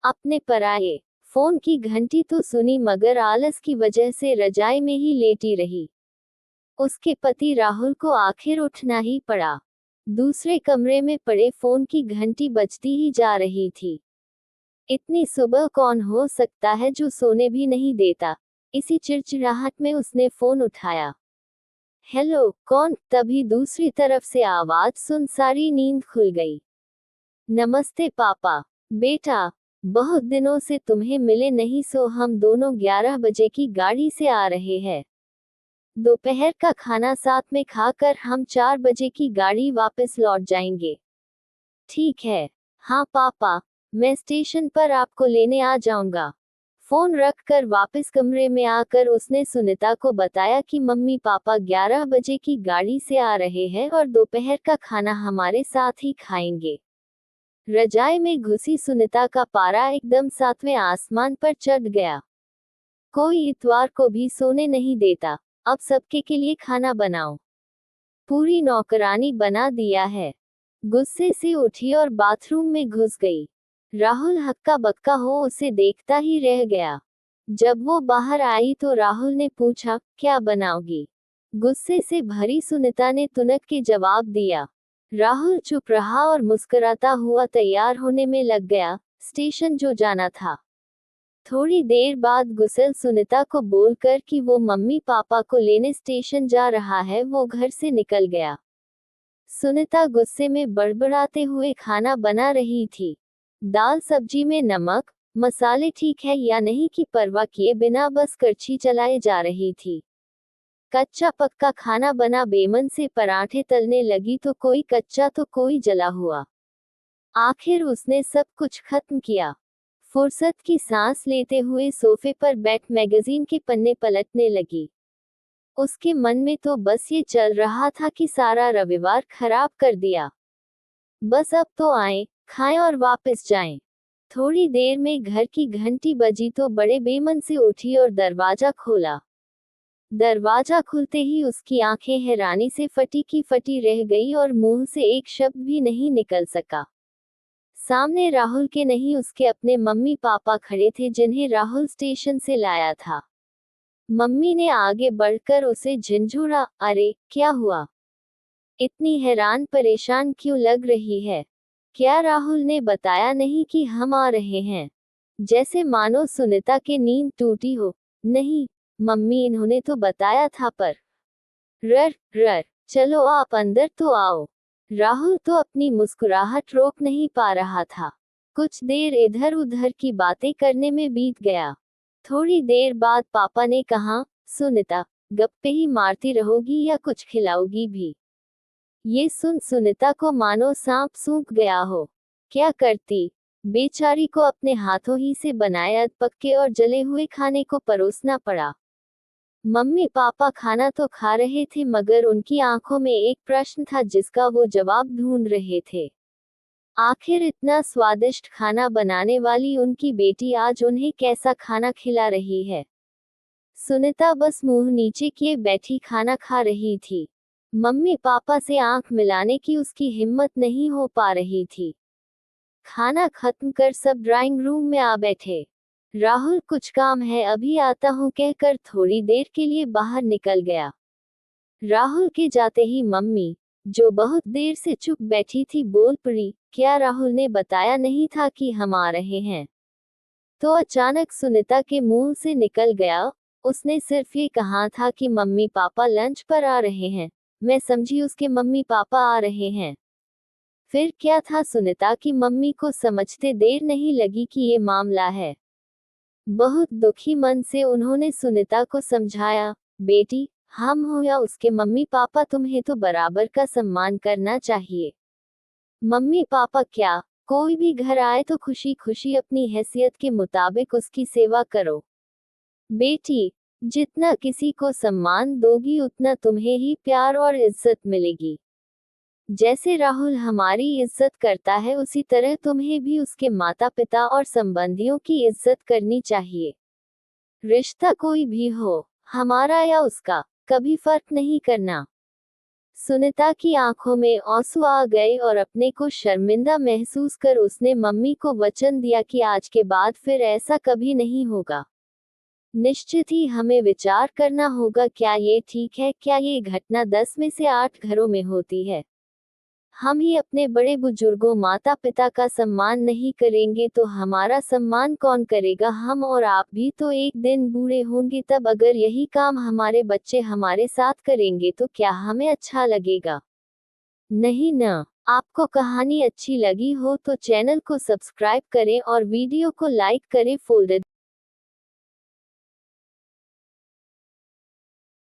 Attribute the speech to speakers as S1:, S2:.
S1: अपने पर आए। फोन की घंटी तो सुनी मगर आलस की वजह से रजाई में ही लेटी रही। उसके पति राहुल को आखिर उठना ही पड़ा। दूसरे कमरे में पड़े फोन की घंटी बजती ही जा रही थी। इतनी सुबह कौन हो सकता है जो सोने भी नहीं देता। इसी चिड़चिड़ाहट में उसने फोन उठाया। हेलो, कौन? तभी दूसरी तरफ से आवाज सुन सारी नींद खुल गई। नमस्ते पापा। बेटा, बहुत दिनों से तुम्हें मिले नहीं, सो हम दोनों 11 बजे की गाड़ी से आ रहे हैं। दोपहर का खाना साथ में खाकर हम 4 बजे की गाड़ी वापस लौट जाएंगे। ठीक है। हाँ पापा, मैं स्टेशन पर आपको लेने आ जाऊंगा। फोन रखकर वापस कमरे में आकर उसने सुनीता को बताया कि मम्मी पापा 11 बजे की गाड़ी से आ रहे हैं और दोपहर का खाना हमारे साथ ही खाएंगे। रजाई में घुसी सुनीता का पारा एकदम 7वें आसमान पर चढ़ गया। कोई इतवार को भी सोने नहीं देता। अब सबके के लिए खाना बनाओ। पूरी नौकरानी बना दिया है। गुस्से से उठी और बाथरूम में घुस गई। राहुल हक्का बक्का हो उसे देखता ही रह गया। जब वो बाहर आई तो राहुल ने पूछा, क्या बनाओगी? गुस्से से भरी सुनीता ने तुनक के जवाब दिया। राहुल चुप रहा और मुस्कुराता हुआ तैयार होने में लग गया, स्टेशन जो जाना था। थोड़ी देर बाद गुस्सेल सुनीता को बोलकर कि वो मम्मी पापा को लेने स्टेशन जा रहा है, वो घर से निकल गया। सुनीता गुस्से में बड़बड़ाते हुए खाना बना रही थी। दाल सब्जी में नमक मसाले ठीक है या नहीं की परवाह किए बिना बस करछी चलाए जा रही थी। कच्चा पक्का खाना बना बेमन से पराठे तलने लगी तो कोई कच्चा तो कोई जला हुआ। आखिर उसने सब कुछ खत्म किया। फुर्सत की सांस लेते हुए सोफे पर बैठ मैगजीन के पन्ने पलटने लगी। उसके मन में तो बस ये चल रहा था कि सारा रविवार खराब कर दिया। बस अब तो आए, खाएं और वापस जाएं। थोड़ी देर में घर की घंटी बजी तो बड़े बेमन से उठी और दरवाजा खोला। दरवाजा खुलते ही उसकी आंखें हैरानी से फटी की फटी रह गई और मुंह से एक शब्द भी नहीं निकल सका। सामने राहुल के नहीं उसके अपने मम्मी पापा खड़े थे जिन्हें राहुल स्टेशन से लाया था। मम्मी ने आगे बढ़कर उसे झिंझोड़ा, अरे क्या हुआ? इतनी हैरान परेशान क्यों लग रही है? क्या राहुल ने बताया नहीं कि हम आ रहे हैं? जैसे मानो सुनीता के नींद टूटी हो। नहीं मम्मी, इन्होंने तो बताया था पर। रर रर, चलो आप अंदर तो आओ। राहुल तो अपनी मुस्कुराहट रोक नहीं पा रहा था। कुछ देर इधर उधर की बातें करने में बीत गया। थोड़ी देर बाद पापा ने कहा, सुनीता, गप्पे ही मारती रहोगी या कुछ खिलाओगी भी? ये सुन सुनीता को मानो सांप सूंघ गया हो। क्या करती? बेचारी को अपने हाथों ही से बनाए अध पक्के और जले हुए खाने को परोसना पड़ा। मम्मी पापा खाना तो खा रहे थे मगर उनकी आंखों में एक प्रश्न था जिसका वो जवाब ढूंढ रहे थे। आखिर इतना स्वादिष्ट खाना बनाने वाली उनकी बेटी आज उन्हें कैसा खाना खिला रही है? सुनीता बस मुंह नीचे किए बैठी खाना खा रही थी। मम्मी पापा से आंख मिलाने की उसकी हिम्मत नहीं हो पा रही थी। खाना खत्म कर सब ड्राइंग रूम में आ बैठे। राहुल, कुछ काम है, अभी आता हूँ कहकर थोड़ी देर के लिए बाहर निकल गया। राहुल के जाते ही मम्मी, जो बहुत देर से चुप बैठी थी, बोल पड़ी, क्या राहुल ने बताया नहीं था कि हम आ रहे हैं? तो अचानक सुनीता के मुंह से निकल गया, उसने सिर्फ ये कहा था कि मम्मी पापा लंच पर आ रहे हैं। मैं समझी उसके मम्मी पापा आ रहे हैं। फिर क्या था? सुनीता की मम्मी को समझते देर नहीं लगी कि ये मामला है। बहुत दुखी मन से उन्होंने सुनीता को समझाया, बेटी, हम हो या उसके मम्मी पापा, तुम्हें तो बराबर का सम्मान करना चाहिए। मम्मी पापा क्या, कोई भी घर आए तो खुशी खुशी अपनी हैसियत के मुताबिक उसकी सेवा करो। बेटी, जितना किसी को सम्मान दोगी उतना तुम्हें ही प्यार और इज्जत मिलेगी। जैसे राहुल हमारी इज्जत करता है उसी तरह तुम्हें भी उसके माता पिता और संबंधियों की इज्जत करनी चाहिए। रिश्ता कोई भी हो, हमारा या उसका, कभी फर्क नहीं करना। सुनीता की आंखों में आंसू आ गए और अपने को शर्मिंदा महसूस कर उसने मम्मी को वचन दिया कि आज के बाद फिर ऐसा कभी नहीं होगा। निश्चित ही हमें विचार करना होगा, क्या ये ठीक है? क्या ये घटना 10 में से 8 घरों में होती है? हम ही अपने बड़े बुजुर्गों माता पिता का सम्मान नहीं करेंगे तो हमारा सम्मान कौन करेगा? हम और आप भी तो एक दिन बूढ़े होंगे, तब अगर यही काम हमारे बच्चे हमारे साथ करेंगे तो क्या हमें अच्छा लगेगा? नहीं ना। आपको कहानी अच्छी लगी हो तो चैनल को सब्सक्राइब करें और वीडियो को लाइक करें। फोल्डर